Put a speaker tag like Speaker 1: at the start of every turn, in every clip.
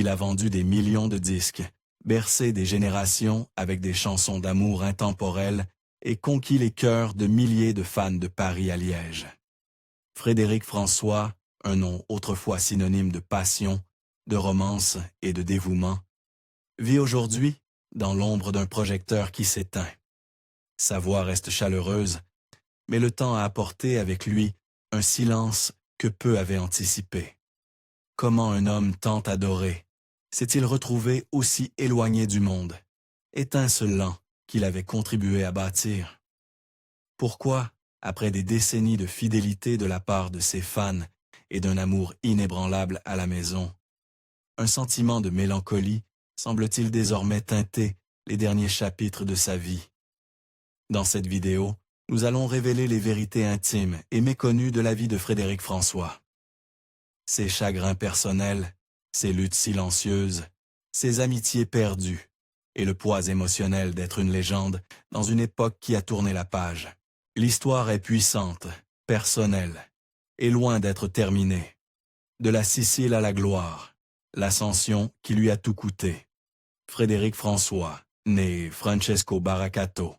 Speaker 1: Il a vendu des millions de disques, bercé des générations avec des chansons d'amour intemporelles et conquis les cœurs de milliers de fans de Paris à Liège. Frédéric François, un nom autrefois synonyme de passion, de romance et de dévouement, vit aujourd'hui dans l'ombre d'un projecteur qui s'éteint. Sa voix reste chaleureuse, mais le temps a apporté avec lui un silence que peu avaient anticipé. Comment un homme tant adoré s'est-il retrouvé aussi éloigné du monde, étincelant qu'il avait contribué à bâtir? Pourquoi, après des décennies de fidélité de la part de ses fans et d'un amour inébranlable à la maison, un sentiment de mélancolie semble-t-il désormais teinter les derniers chapitres de sa vie? Dans cette vidéo, nous allons révéler les vérités intimes et méconnues de la vie de Frédéric François. Ses chagrins personnels, ses luttes silencieuses, ses amitiés perdues et le poids émotionnel d'être une légende dans une époque qui a tourné la page. L'histoire est puissante, personnelle et loin d'être terminée. De la Sicile à la gloire, l'ascension qui lui a tout coûté. Frédéric François, né Francesco Baracato,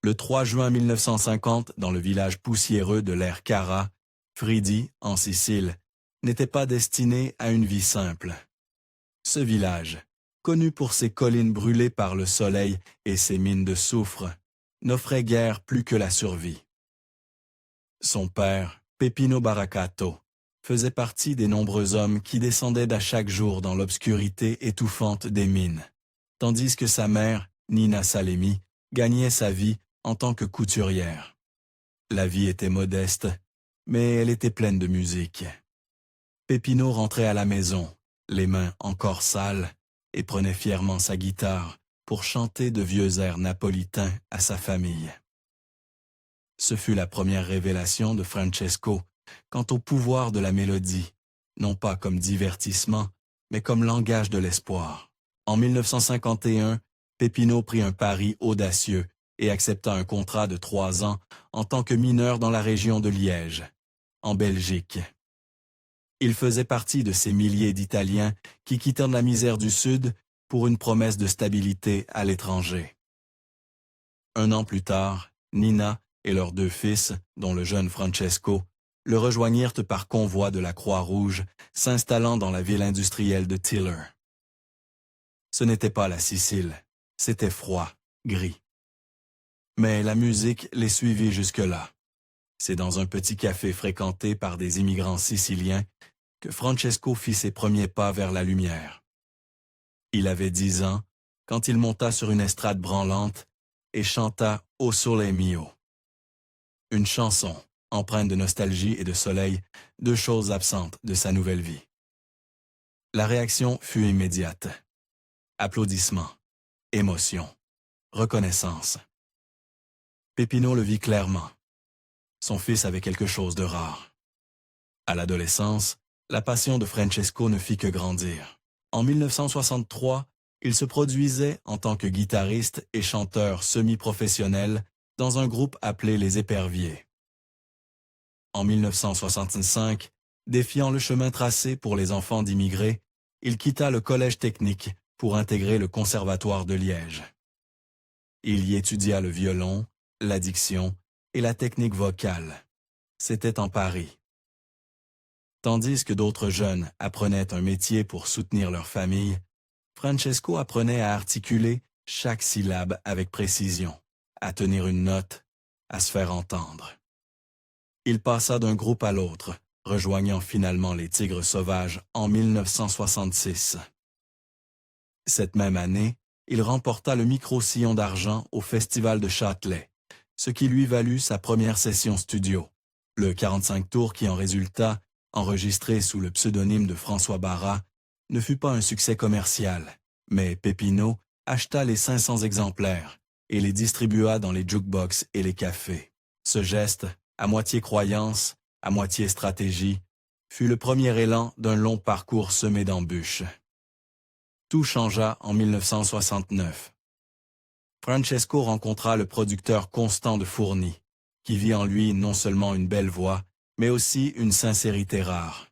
Speaker 1: le 3 juin 1950 dans le village poussiéreux de l'Ercara, Fridi, en Sicile, n'était pas destiné à une vie simple. Ce village, connu pour ses collines brûlées par le soleil et ses mines de soufre, n'offrait guère plus que la survie. Son père, Peppino Baracato, faisait partie des nombreux hommes qui descendaient à chaque jour dans l'obscurité étouffante des mines, tandis que sa mère, Nina Salemi, gagnait sa vie en tant que couturière. La vie était modeste, mais elle était pleine de musique. Peppino rentrait à la maison, les mains encore sales, et prenait fièrement sa guitare pour chanter de vieux airs napolitains à sa famille. Ce fut la première révélation de Francesco quant au pouvoir de la mélodie, non pas comme divertissement, mais comme langage de l'espoir. En 1951, Peppino prit un pari audacieux et accepta un contrat de 3 ans en tant que mineur dans la région de Liège, en Belgique. Il faisait partie de ces milliers d'Italiens qui quittèrent la misère du Sud pour une promesse de stabilité à l'étranger. 1 an plus tard, Nina et leurs 2 fils, dont le jeune Francesco, le rejoignirent par convoi de la Croix-Rouge, s'installant dans la ville industrielle de Tiller. Ce n'était pas la Sicile, c'était froid, gris. Mais la musique les suivit jusque-là. C'est dans un petit café fréquenté par des immigrants siciliens que Francesco fit ses premiers pas vers la lumière. Il avait 10 ans quand il monta sur une estrade branlante et chanta « O Sole Mio », une chanson empreinte de nostalgie et de soleil, 2 choses absentes de sa nouvelle vie. La réaction fut immédiate. Applaudissements, émotion, reconnaissance. Peppino le vit clairement. Son fils avait quelque chose de rare. À l'adolescence, la passion de Francesco ne fit que grandir. En 1963, il se produisait en tant que guitariste et chanteur semi-professionnel dans un groupe appelé les Éperviers. En 1965, défiant le chemin tracé pour les enfants d'immigrés, il quitta le collège technique pour intégrer le conservatoire de Liège. Il y étudia le violon, la diction et la technique vocale. C'était en Paris. Tandis que d'autres jeunes apprenaient un métier pour soutenir leur famille, Francesco apprenait à articuler chaque syllabe avec précision, à tenir une note, à se faire entendre. Il passa d'un groupe à l'autre, rejoignant finalement les Tigres Sauvages en 1966. Cette même année, il remporta le micro-sillon d'argent au Festival de Châtelet, ce qui lui valut sa première session studio. Le 45 tours qui en résulta, enregistré sous le pseudonyme de François Barra, ne fut pas un succès commercial, mais Peppino acheta les 500 exemplaires et les distribua dans les jukebox et les cafés. Ce geste, à moitié croyance, à moitié stratégie, fut le premier élan d'un long parcours semé d'embûches. Tout changea en 1969. Francesco rencontra le producteur Constant de Fourny, qui vit en lui non seulement une belle voix, mais aussi une sincérité rare.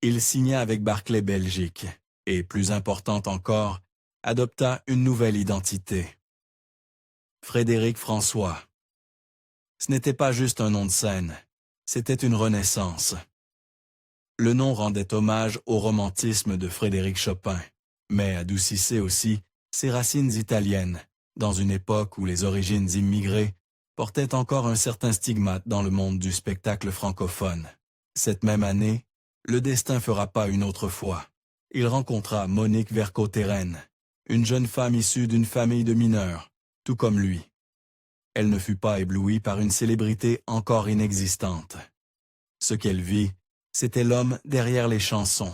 Speaker 1: Il signa avec Barclay Belgique, et, plus importante encore, adopta une nouvelle identité. Frédéric François. Ce n'était pas juste un nom de scène, c'était une renaissance. Le nom rendait hommage au romantisme de Frédéric Chopin, mais adoucissait aussi ses racines italiennes, dans une époque où les origines immigrées portaient encore un certain stigmate dans le monde du spectacle francophone. Cette même année, le destin fera pas une autre fois. Il rencontra Monique Vercauteren, une jeune femme issue d'une famille de mineurs, tout comme lui. Elle ne fut pas éblouie par une célébrité encore inexistante. Ce qu'elle vit, c'était l'homme derrière les chansons,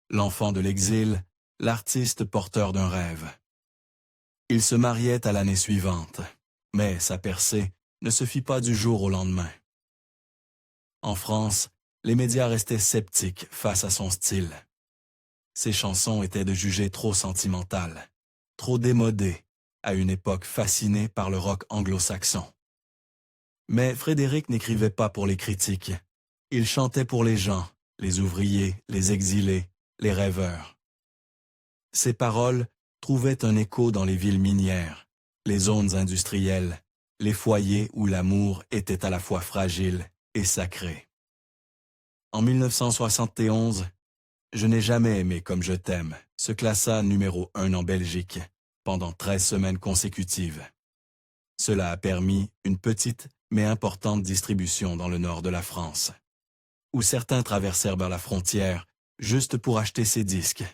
Speaker 1: l'enfant de l'exil, l'artiste porteur d'un rêve. Ils se mariaient à l'année suivante, mais sa percée ne se fit pas du jour au lendemain. En France, les médias restaient sceptiques face à son style. Ses chansons étaient de jugées trop sentimentales, trop démodées, à une époque fascinée par le rock anglo-saxon. Mais Frédéric n'écrivait pas pour les critiques. Il chantait pour les gens, les ouvriers, les exilés, les rêveurs. Ses paroles trouvaient un écho dans les villes minières, les zones industrielles, les foyers où l'amour était à la fois fragile et sacré. En 1971, Je n'ai jamais aimé comme je t'aime se classa numéro 1 en Belgique pendant 13 semaines consécutives. Cela a permis une petite mais importante distribution dans le nord de la France, où certains traversèrent vers la frontière juste pour acheter ces disques.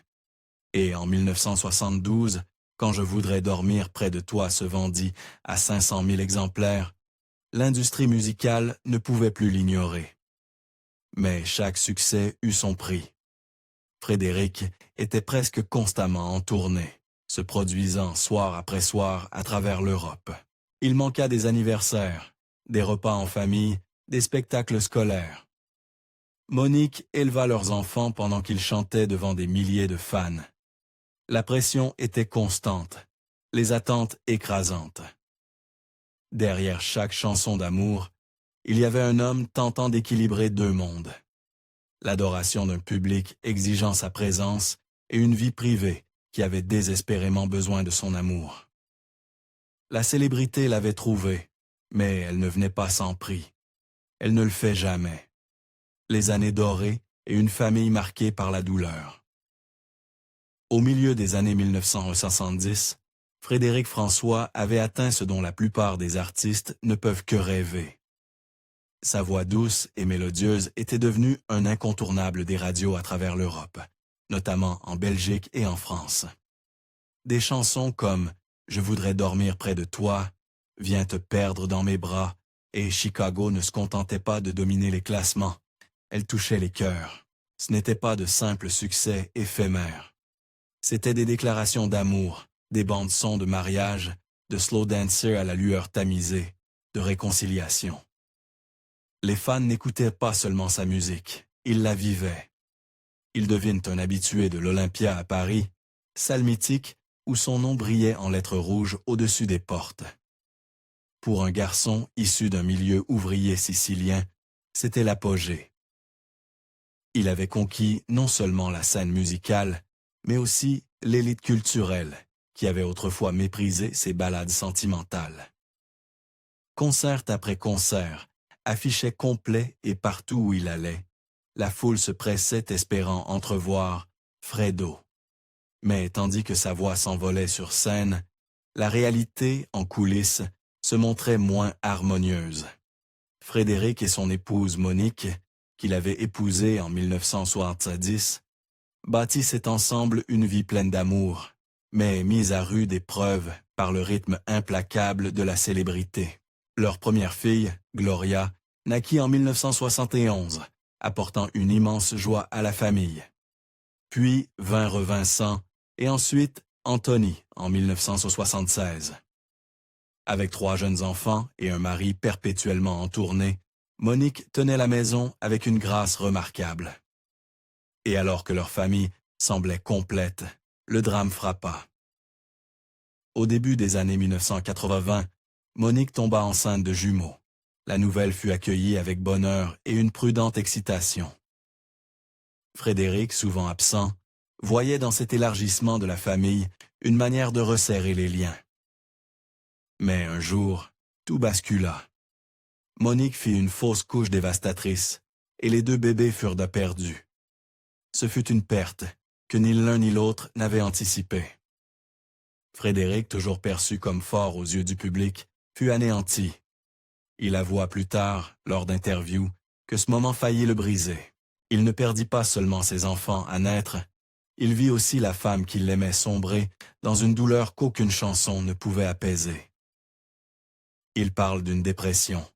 Speaker 1: Et en 1972, quand Je voudrais dormir près de toi se vendit à 500 000 exemplaires, l'industrie musicale ne pouvait plus l'ignorer. Mais chaque succès eut son prix. Frédéric était presque constamment en tournée, se produisant soir après soir à travers l'Europe. Il manqua des anniversaires, des repas en famille, des spectacles scolaires. Monique éleva leurs enfants pendant qu'ils chantaient devant des milliers de fans. La pression était constante, les attentes écrasantes. Derrière chaque chanson d'amour, il y avait un homme tentant d'équilibrer deux mondes. L'adoration d'un public exigeant sa présence et une vie privée qui avait désespérément besoin de son amour. La célébrité l'avait trouvé, mais elle ne venait pas sans prix. Elle ne le fait jamais. Les années dorées et une famille marquée par la douleur. Au milieu des années 1970, Frédéric François avait atteint ce dont la plupart des artistes ne peuvent que rêver. Sa voix douce et mélodieuse était devenue un incontournable des radios à travers l'Europe, notamment en Belgique et en France. Des chansons comme « Je voudrais dormir près de toi »,« Viens te perdre dans mes bras » et « Chicago » ne se contentaient pas de dominer les classements. Elles touchaient les cœurs. Ce n'était pas de simples succès éphémères. C'étaient des déclarations d'amour, des bandes-sons de mariage, de slow dancers à la lueur tamisée, de réconciliation. Les fans n'écoutaient pas seulement sa musique, ils la vivaient. Ils devinent un habitué de l'Olympia à Paris, salle mythique où son nom brillait en lettres rouges au-dessus des portes. Pour un garçon issu d'un milieu ouvrier sicilien, c'était l'apogée. Il avait conquis non seulement la scène musicale, mais aussi l'élite culturelle, qui avait autrefois méprisé ses ballades sentimentales. Concert après concert, affichait complet et partout où il allait, la foule se pressait espérant entrevoir Fredo. Mais tandis que sa voix s'envolait sur scène, la réalité, en coulisses, se montrait moins harmonieuse. Frédéric et son épouse Monique, qu'il avait épousée en 1970, bâtissaient ensemble une vie pleine d'amour, mais mise à rude épreuve par le rythme implacable de la célébrité. Leur première fille, Gloria, naquit en 1971, apportant une immense joie à la famille. Puis vinrent Vincent et ensuite Anthony en 1976. Avec 3 jeunes enfants et un mari perpétuellement en tournée, Monique tenait la maison avec une grâce remarquable. Et alors que leur famille semblait complète, le drame frappa. Au début des années 1980, Monique tomba enceinte de jumeaux. La nouvelle fut accueillie avec bonheur et une prudente excitation. Frédéric, souvent absent, voyait dans cet élargissement de la famille une manière de resserrer les liens. Mais un jour, tout bascula. Monique fit une fausse couche dévastatrice, et les 2 bébés furent de perdus. Ce fut une perte que ni l'un ni l'autre n'avaient anticipée. Frédéric, toujours perçu comme fort aux yeux du public, fut anéanti. Il avoua plus tard, lors d'interviews, que ce moment faillit le briser. Il ne perdit pas seulement ses enfants à naître, il vit aussi la femme qu'il aimait sombrer dans une douleur qu'aucune chanson ne pouvait apaiser. Il parle d'une dépression,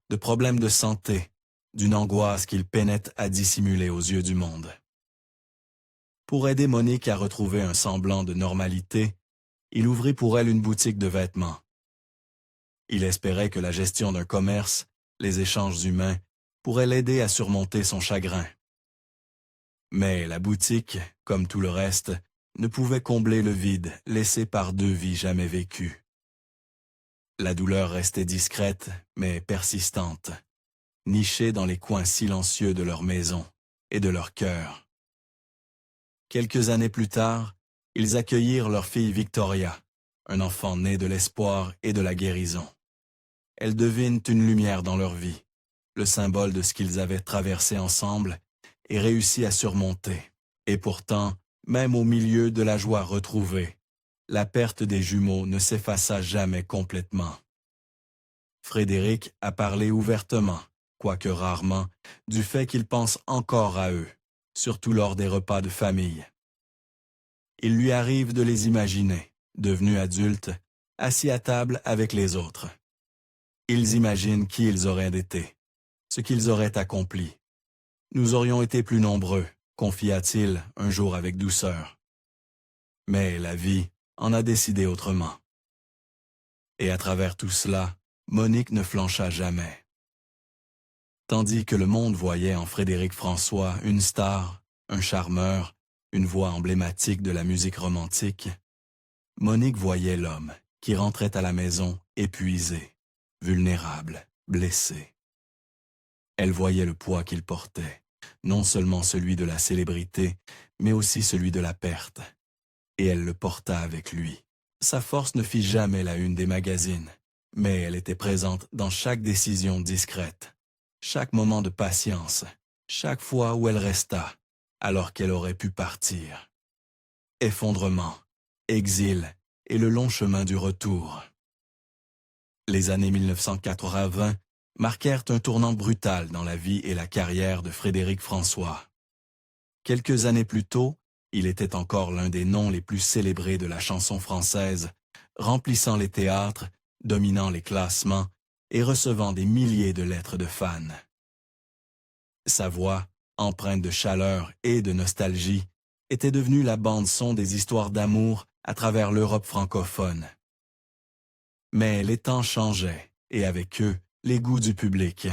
Speaker 1: de problèmes de santé, d'une angoisse qu'il peinait à dissimuler aux yeux du monde. Pour aider Monique à retrouver un semblant de normalité, il ouvrit pour elle une boutique de vêtements. Il espérait que la gestion d'un commerce, les échanges humains, pourraient l'aider à surmonter son chagrin. Mais la boutique, comme tout le reste, ne pouvait combler le vide laissé par 2 vies jamais vécues. La douleur restait discrète, mais persistante, nichée dans les coins silencieux de leur maison et de leur cœur. Quelques années plus tard, ils accueillirent leur fille Victoria, un enfant né de l'espoir et de la guérison. Elles devinent une lumière dans leur vie, le symbole de ce qu'ils avaient traversé ensemble et réussi à surmonter. Et pourtant, même au milieu de la joie retrouvée, la perte des jumeaux ne s'effaça jamais complètement. Frédéric a parlé ouvertement, quoique rarement, du fait qu'il pense encore à eux, surtout lors des repas de famille. Il lui arrive de les imaginer, devenus adultes, assis à table avec les autres. Ils imaginent qui ils auraient été, ce qu'ils auraient accompli. Nous aurions été plus nombreux, confia-t-il un jour avec douceur. Mais la vie en a décidé autrement. Et à travers tout cela, Monique ne flancha jamais. Tandis que le monde voyait en Frédéric François une star, un charmeur, une voix emblématique de la musique romantique, Monique voyait l'homme qui rentrait à la maison épuisé, vulnérable, blessé. Elle voyait le poids qu'il portait, non seulement celui de la célébrité, mais aussi celui de la perte. Et elle le porta avec lui. Sa force ne fit jamais la une des magazines, mais elle était présente dans chaque décision discrète, chaque moment de patience, chaque fois où elle resta, alors qu'elle aurait pu partir. Effondrement, exil et le long chemin du retour. Les années 1980 marquèrent un tournant brutal dans la vie et la carrière de Frédéric François. Quelques années plus tôt, il était encore l'un des noms les plus célébrés de la chanson française, remplissant les théâtres, dominant les classements et recevant des milliers de lettres de fans. Sa voix, empreinte de chaleur et de nostalgie, était devenue la bande-son des histoires d'amour à travers l'Europe francophone. Mais les temps changeaient, et avec eux, les goûts du public.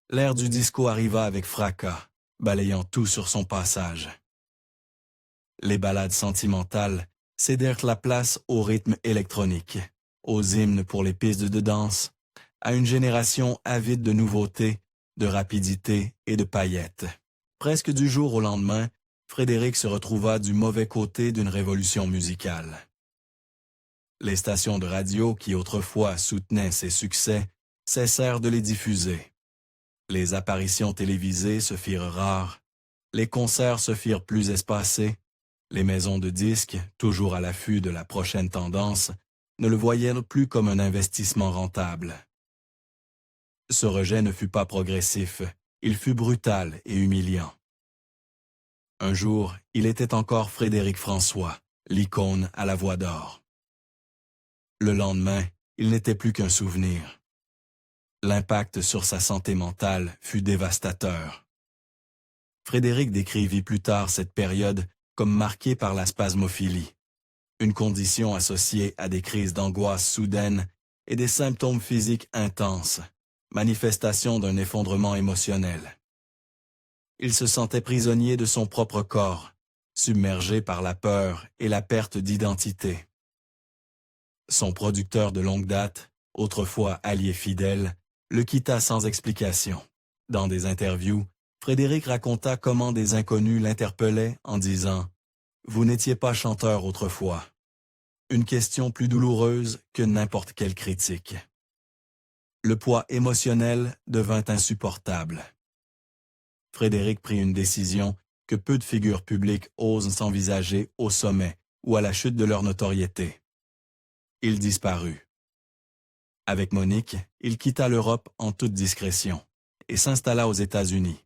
Speaker 1: L'ère du disco arriva avec fracas, balayant tout sur son passage. Les ballades sentimentales cédèrent la place au rythme électronique, aux hymnes pour les pistes de danse, à une génération avide de nouveautés, de rapidité et de paillettes. Presque du jour au lendemain, Frédéric se retrouva du mauvais côté d'une révolution musicale. Les stations de radio qui autrefois soutenaient ses succès cessèrent de les diffuser. Les apparitions télévisées se firent rares, les concerts se firent plus espacés, les maisons de disques, toujours à l'affût de la prochaine tendance, ne le voyaient plus comme un investissement rentable. Ce rejet ne fut pas progressif, il fut brutal et humiliant. Un jour, il était encore Frédéric François, l'icône à la voix d'or. Le lendemain, il n'était plus qu'un souvenir. L'impact sur sa santé mentale fut dévastateur. Frédéric décrivit plus tard cette période comme marquée par la spasmophilie, une condition associée à des crises d'angoisse soudaines et des symptômes physiques intenses, manifestation d'un effondrement émotionnel. Il se sentait prisonnier de son propre corps, submergé par la peur et la perte d'identité. Son producteur de longue date, autrefois allié fidèle, le quitta sans explication. Dans des interviews, Frédéric raconta comment des inconnus l'interpellaient en disant Vous n'étiez pas chanteur autrefois. Une question plus douloureuse que n'importe quelle critique. Le poids émotionnel devint insupportable. Frédéric prit une décision que peu de figures publiques osent s'envisager au sommet ou à la chute de leur notoriété. Il disparut. Avec Monique, il quitta l'Europe en toute discrétion et s'installa aux États-Unis.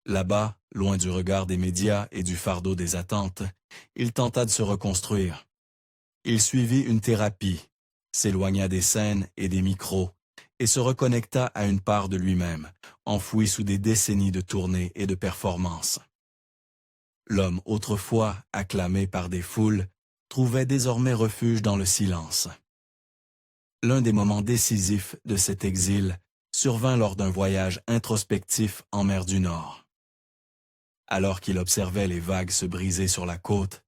Speaker 1: Là-bas, loin du regard des médias et du fardeau des attentes, il tenta de se reconstruire. Il suivit une thérapie, s'éloigna des scènes et des micros et se reconnecta à une part de lui-même, enfouie sous des décennies de tournées et de performances. L'homme autrefois acclamé par des foules trouvait désormais refuge dans le silence. L'un des moments décisifs de cet exil survint lors d'un voyage introspectif en mer du Nord. Alors qu'il observait les vagues se briser sur la côte,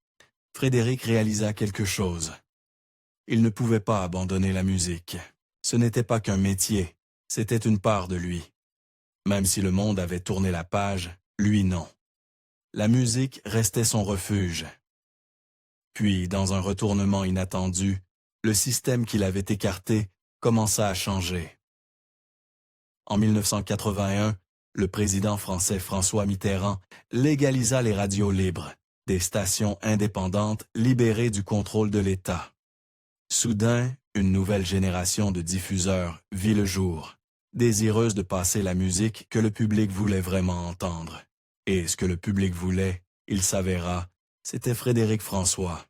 Speaker 1: Frédéric réalisa quelque chose. Il ne pouvait pas abandonner la musique. Ce n'était pas qu'un métier, c'était une part de lui. Même si le monde avait tourné la page, lui non. La musique restait son refuge. Puis, dans un retournement inattendu, le système qu'il avait écarté commença à changer. En 1981, le président français François Mitterrand légalisa les radios libres, des stations indépendantes libérées du contrôle de l'État. Soudain, une nouvelle génération de diffuseurs vit le jour, désireuse de passer la musique que le public voulait vraiment entendre. Et ce que le public voulait, il s'avéra, c'était Frédéric François.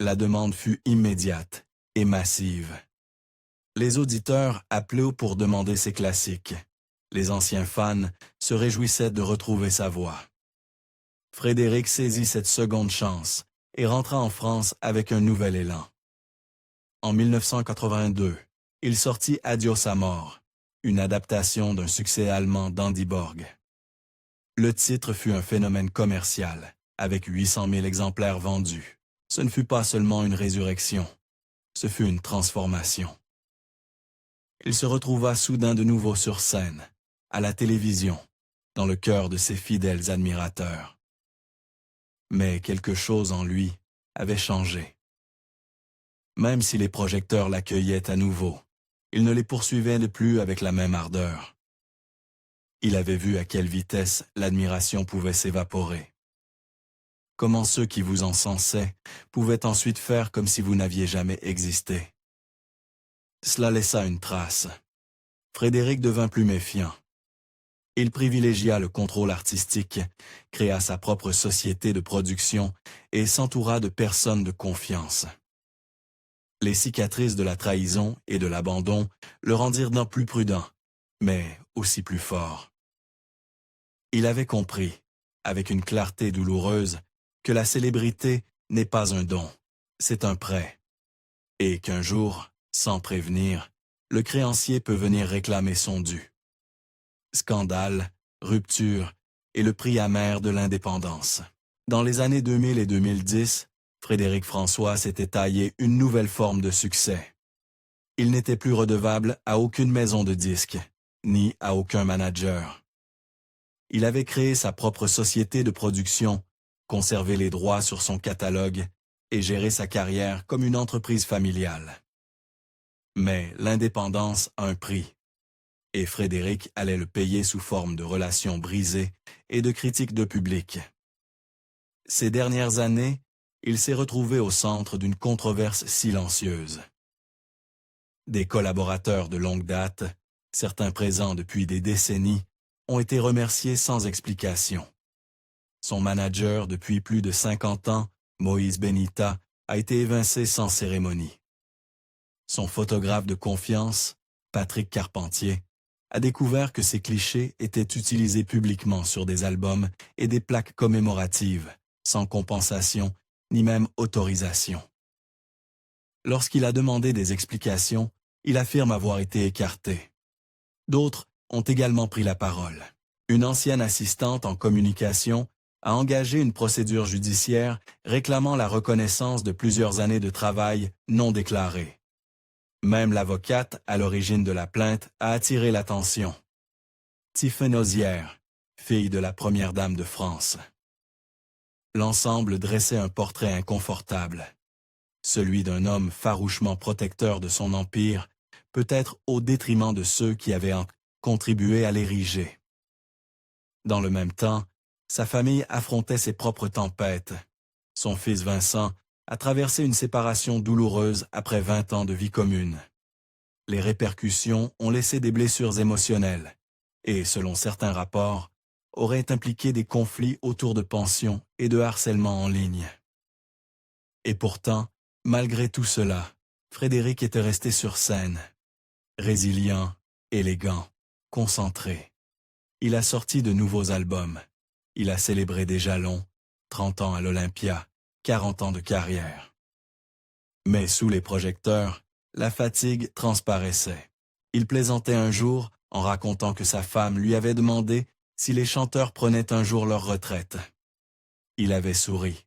Speaker 1: La demande fut immédiate et massive. Les auditeurs appelaient pour demander ses classiques. Les anciens fans se réjouissaient de retrouver sa voix. Frédéric saisit cette seconde chance et rentra en France avec un nouvel élan. En 1982, il sortit Adios à mort, une adaptation d'un succès allemand d'Andy Borg. Le titre fut un phénomène commercial, avec 800 000 exemplaires vendus. Ce ne fut pas seulement une résurrection, ce fut une transformation. Il se retrouva soudain de nouveau sur scène, à la télévision, dans le cœur de ses fidèles admirateurs. Mais quelque chose en lui avait changé. Même si les projecteurs l'accueillaient à nouveau, il ne les poursuivait plus avec la même ardeur. Il avait vu à quelle vitesse l'admiration pouvait s'évaporer. Comment ceux qui vous encensaient pouvaient ensuite faire comme si vous n'aviez jamais existé. Cela laissa une trace. Frédéric devint plus méfiant. Il privilégia le contrôle artistique, créa sa propre société de production et s'entoura de personnes de confiance. Les cicatrices de la trahison et de l'abandon le rendirent d'un plus prudent, mais aussi plus fort. Il avait compris, avec une clarté douloureuse, que la célébrité n'est pas un don, c'est un prêt, et qu'un jour, sans prévenir, le créancier peut venir réclamer son dû. Scandale, rupture et le prix amer de l'indépendance. Dans les années 2000 et 2010, Frédéric François s'était taillé une nouvelle forme de succès. Il n'était plus redevable à aucune maison de disques, ni à aucun manager. Il avait créé sa propre société de production, conservé les droits sur son catalogue et géré sa carrière comme une entreprise familiale. Mais l'indépendance a un prix, et Frédéric allait le payer sous forme de relations brisées et de critiques de public. Ces dernières années, il s'est retrouvé au centre d'une controverse silencieuse. Des collaborateurs de longue date, certains présents depuis des décennies, ont été remerciés sans explication. Son manager depuis plus de 50 ans, Moïse Benita, a été évincé sans cérémonie. Son photographe de confiance, Patrick Carpentier, a découvert que ces clichés étaient utilisés publiquement sur des albums et des plaques commémoratives, sans compensation ni même autorisation. Lorsqu'il a demandé des explications, il affirme avoir été écarté. D'autres ont également pris la parole. Une ancienne assistante en communication a engagé une procédure judiciaire réclamant la reconnaissance de plusieurs années de travail non déclarées. Même l'avocate à l'origine de la plainte a attiré l'attention. Tiffaine Ozière, fille de la première dame de France. L'ensemble dressait un portrait inconfortable, celui d'un homme farouchement protecteur de son empire, peut-être au détriment de ceux qui avaient contribué à l'ériger. Dans le même temps, sa famille affrontait ses propres tempêtes. Son fils Vincent a traversé une séparation douloureuse après 20 ans de vie commune. Les répercussions ont laissé des blessures émotionnelles et, selon certains rapports, auraient impliqué des conflits autour de pensions et de harcèlement en ligne. Et pourtant, malgré tout cela, Frédéric était resté sur scène. Résilient, élégant, concentré. Il a sorti de nouveaux albums. Il a célébré des jalons, 30 ans à l'Olympia, 40 ans de carrière. Mais sous les projecteurs, la fatigue transparaissait. Il plaisantait un jour en racontant que sa femme lui avait demandé si les chanteurs prenaient un jour leur retraite. Il avait souri.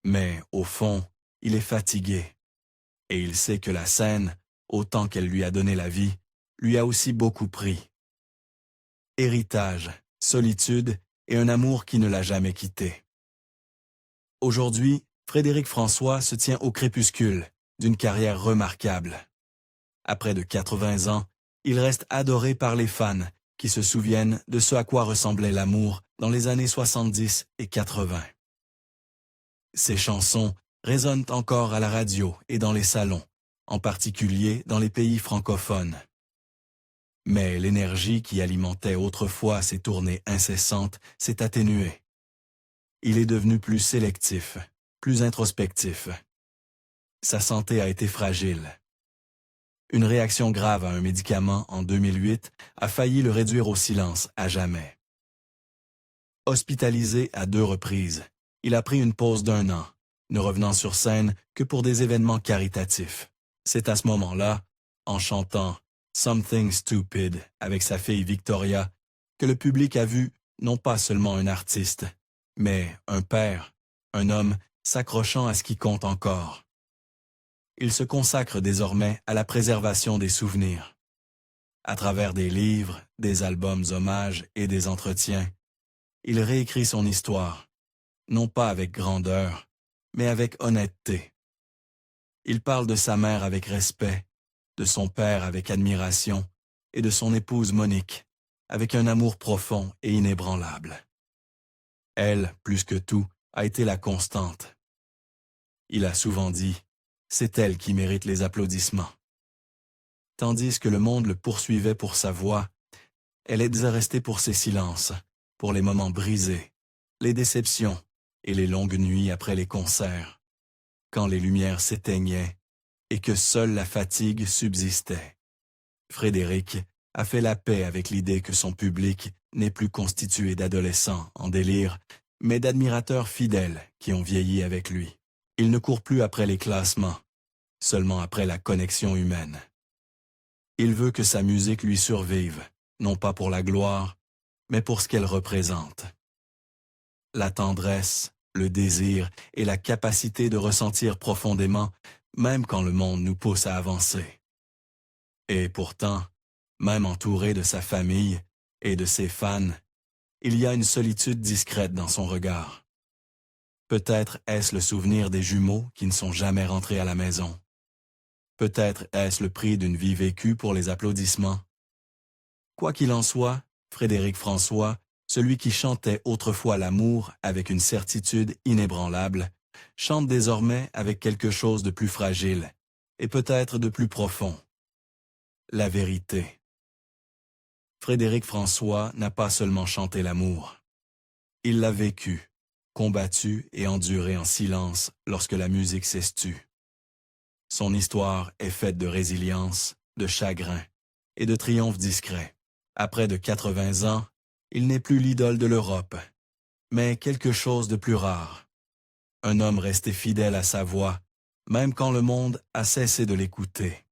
Speaker 1: Mais, au fond, il est fatigué. Et il sait que la scène, autant qu'elle lui a donné la vie, lui a aussi beaucoup pris. Héritage, solitude et un amour qui ne l'a jamais quitté. Aujourd'hui, Frédéric François se tient au crépuscule d'une carrière remarquable. À près de 80 ans, il reste adoré par les fans qui se souviennent de ce à quoi ressemblait l'amour dans les années 70 et 80. Ses chansons résonnent encore à la radio et dans les salons, en particulier dans les pays francophones. Mais l'énergie qui alimentait autrefois ses tournées incessantes s'est atténuée. Il est devenu plus sélectif, plus introspectif. Sa santé a été fragile. Une réaction grave à un médicament en 2008 a failli le réduire au silence à jamais. Hospitalisé à 2 reprises, il a pris une pause d'1 an, ne revenant sur scène que pour des événements caritatifs. C'est à ce moment-là, en chantant « Something Stupid » avec sa fille Victoria, que le public a vu non pas seulement un artiste, mais un père, un homme s'accrochant à ce qui compte encore. Il se consacre désormais à la préservation des souvenirs. À travers des livres, des albums hommages et des entretiens, il réécrit son histoire, non pas avec grandeur, mais avec honnêteté. Il parle de sa mère avec respect, de son père avec admiration et de son épouse Monique, avec un amour profond et inébranlable. Elle, plus que tout, a été la constante. Il a souvent dit « c'est elle qui mérite les applaudissements ». Tandis que le monde le poursuivait pour sa voix, elle est restée pour ses silences, pour les moments brisés, les déceptions et les longues nuits après les concerts, quand les lumières s'éteignaient et que seule la fatigue subsistait. Frédéric a fait la paix avec l'idée que son public n'est plus constitué d'adolescents en délire, mais d'admirateurs fidèles qui ont vieilli avec lui. Il ne court plus après les classements, seulement après la connexion humaine. Il veut que sa musique lui survive, non pas pour la gloire, mais pour ce qu'elle représente. La tendresse, le désir et la capacité de ressentir profondément, même quand le monde nous pousse à avancer. Et pourtant, même entouré de sa famille et de ses fans, il y a une solitude discrète dans son regard. Peut-être est-ce le souvenir des jumeaux qui ne sont jamais rentrés à la maison. Peut-être est-ce le prix d'une vie vécue pour les applaudissements. Quoi qu'il en soit, Frédéric François, celui qui chantait autrefois l'amour avec une certitude inébranlable, chante désormais avec quelque chose de plus fragile et peut-être de plus profond. La vérité. Frédéric François n'a pas seulement chanté l'amour. Il l'a vécu, combattu et enduré en silence lorsque la musique s'estue. Son histoire est faite de résilience, de chagrin et de triomphes discrets. À près de 80 ans, il n'est plus l'idole de l'Europe, mais quelque chose de plus rare. Un homme resté fidèle à sa voix, même quand le monde a cessé de l'écouter.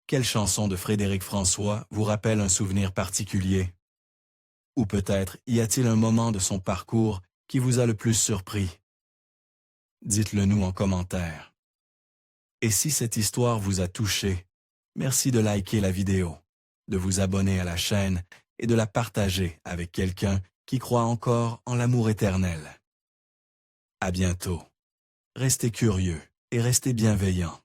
Speaker 1: Quelle chanson de Frédéric François vous rappelle un souvenir particulier? Ou peut-être y a-t-il un moment de son parcours qui vous a le plus surpris? Dites-le nous en commentaire. Et si cette histoire vous a touché, merci de liker la vidéo, de vous abonner à la chaîne et de la partager avec quelqu'un qui croit encore en l'amour éternel. À bientôt. Restez curieux et restez bienveillants.